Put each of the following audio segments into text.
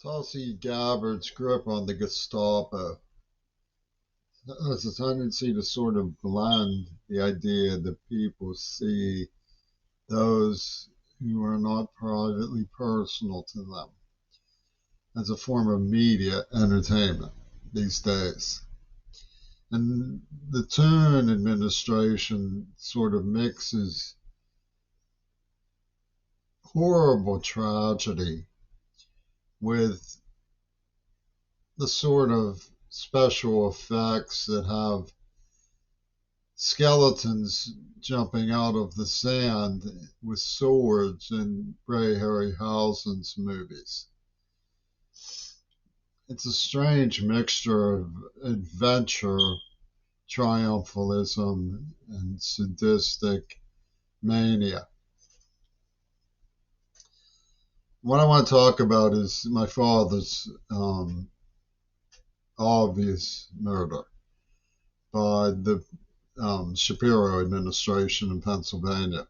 Tulsi Gabbard's grip on the Gestapo has a tendency to sort of blend the idea that people see those who are not privately personal to them as a form of media entertainment these days. And the Toon administration sort of mixes horrible tragedy with the sort of special effects that have skeletons jumping out of the sand with swords in Ray Harryhausen's movies. It's a strange mixture of adventure, triumphalism, and sadistic mania. What I want to talk about is my father's obvious murder by the Shapiro administration in Pennsylvania,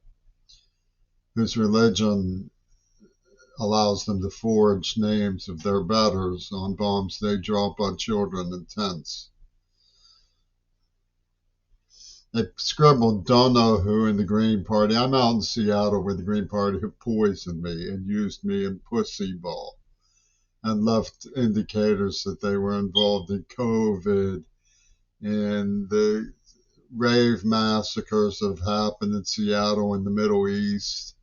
whose religion allows them to forge names of their betters on bombs they drop on children in tents. They scribbled, "Don't know who" in the Green Party. I'm out in Seattle where the Green Party have poisoned me and used me in pussy ball and left indicators that they were involved in COVID and the rave massacres that have happened in Seattle and the Middle East.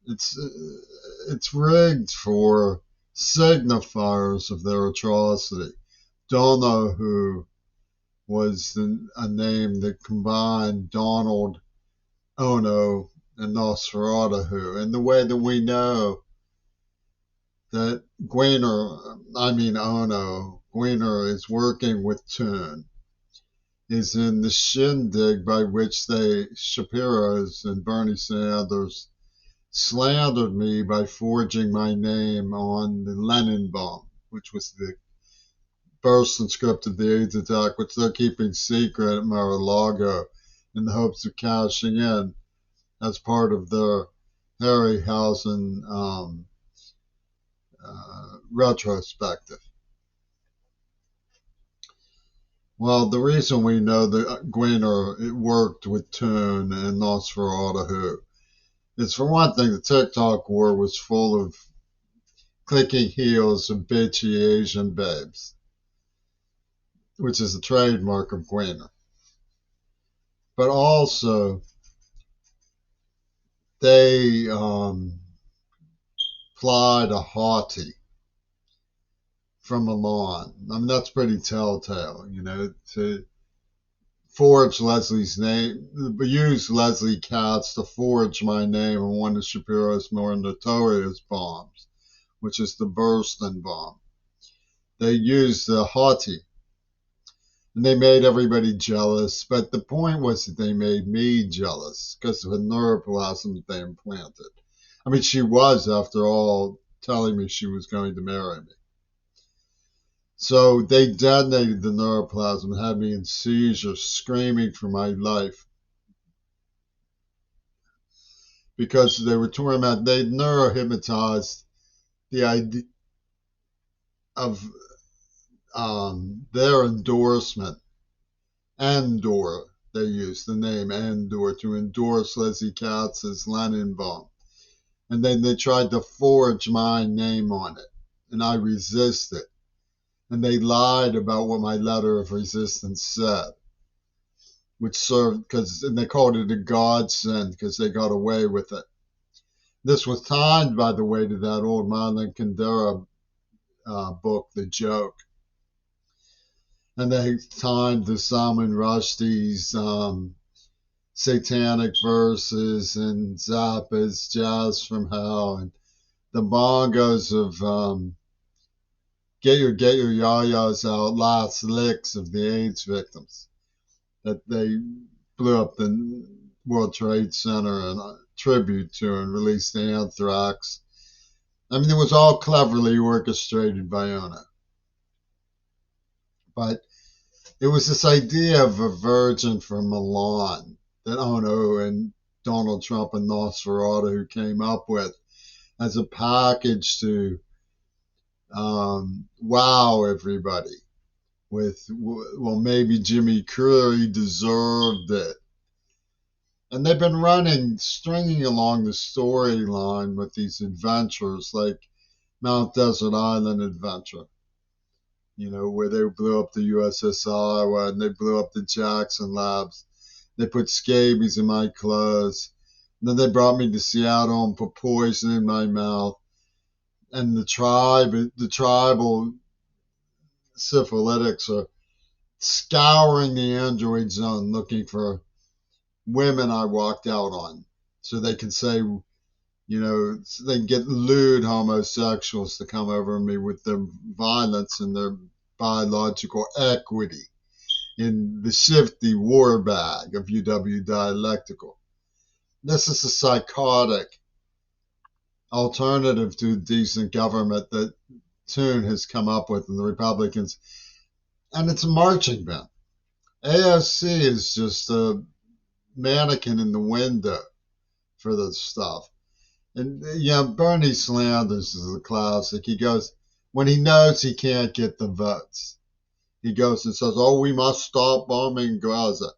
It's rigged for signifiers of their atrocity. Don't know who was a name that combined Donald, Ono, and Nosferatu. And the way that we know that Gwiner is working with Toon is in the shindig by which Shapiro's and Bernie Sanders slandered me by forging my name on the Lenin bomb, which was the burst and script of the AIDS attack, which they're keeping secret at Mar-a-Lago in the hopes of cashing in as part of their Harryhausen retrospective. Well, the reason we know that Gwiner worked with Toon and Nosferatu is, for one thing, the TikTok war was full of clicking heels of bitchy Asian babes, which is a trademark of Gwiner. But also, they plied a haughty from Milan. I mean, that's pretty telltale, to forge Leslie's name, use Leslie Katz to forge my name on one of Shapiro's more notorious bombs, which is the Burston bomb. They used the haughty, and they made everybody jealous, but the point was that they made me jealous because of the neuroplasm that they implanted. I mean, she was, after all, telling me she was going to marry me. So they detonated the neuroplasm and had me in seizures, screaming for my life because they were tormented. They neurohypnotized the idea of their endorsement. Andor, they used the name Andor to endorse Leslie Katz's Lenin bomb. And then they tried to forge my name on it, and I resisted. And they lied about what my letter of resistance said, which served and they called it a godsend because they got away with it. This was tied, by the way, to that old Madeline Kundera book, The Joke. And they tied the Salman Rushdie's Satanic Verses and Zappa's Jazz from Hell and the bongos of Get Your Yayas Out, Last Licks of the AIDS victims that they blew up the World Trade Center in a tribute to and released Anthrax. I mean, it was all cleverly orchestrated by Ono. But it was this idea of a virgin from Milan that Ono and Donald Trump and Nosferatu came up with as a package to wow everybody with, well, maybe Jimmy Curry deserved it. And they've been stringing along the storyline with these adventures like Mount Desert Island Adventure, where they blew up the USS Iowa and they blew up the Jackson Labs. They put scabies in my clothes. And then they brought me to Seattle and put poison in my mouth. And the tribal syphilitics are scouring the android zone looking for women I walked out on. So they can say, so they can get lewd homosexuals to come over me with their violence and their biological equity in the shifty war bag of UW Dialectical. This is a psychotic alternative to decent government that Toon has come up with in the Republicans. And it's a marching band. AOC is just a mannequin in the window for this stuff. And Bernie Sanders is a classic. He goes, when he knows he can't get the votes, he goes and says, oh, we must stop bombing Gaza.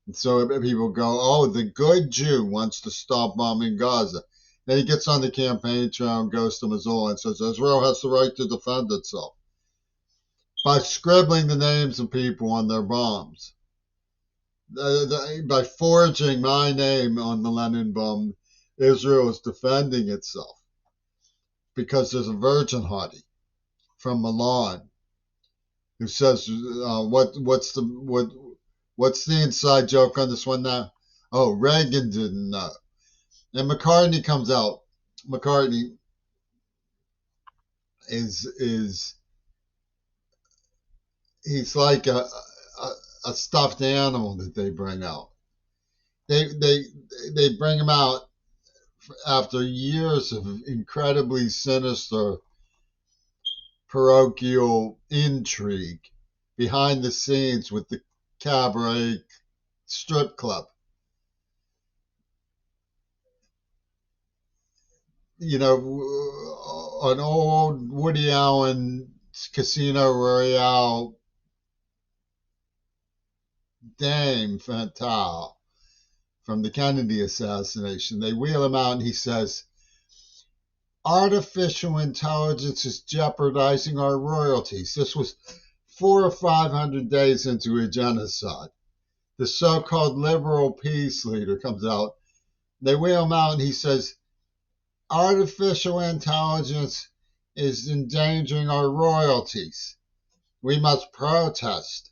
And so people go, oh, the good Jew wants to stop bombing Gaza. Then he gets on the campaign trail and goes to Missoula and says, Israel has the right to defend itself by scribbling the names of people on their bombs. By forging my name on the Lenin bomb, Israel is defending itself because there's a virgin hottie from Milan who says, what's the inside joke on this one now? Oh, Reagan didn't know. And McCartney comes out. McCartney is he's like a stuffed animal that they bring out. They bring him out after years of incredibly sinister parochial intrigue behind the scenes with the cabaret strip club. An old Woody Allen Casino Royale dame fatale from the Kennedy assassination. They wheel him out and he says, artificial intelligence is jeopardizing our royalties. This was 400 or 500 days into a genocide. The so-called liberal peace leader comes out. They wheel him out and he says, artificial intelligence is endangering our royalties. We must protest.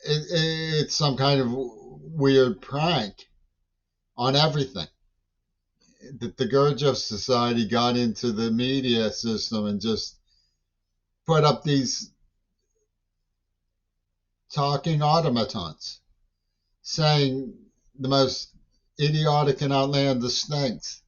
It's some kind of weird prank on everything. That the Gurdjieff Society got into the media system and just put up these talking automatons saying the most idiotic and outlandish things.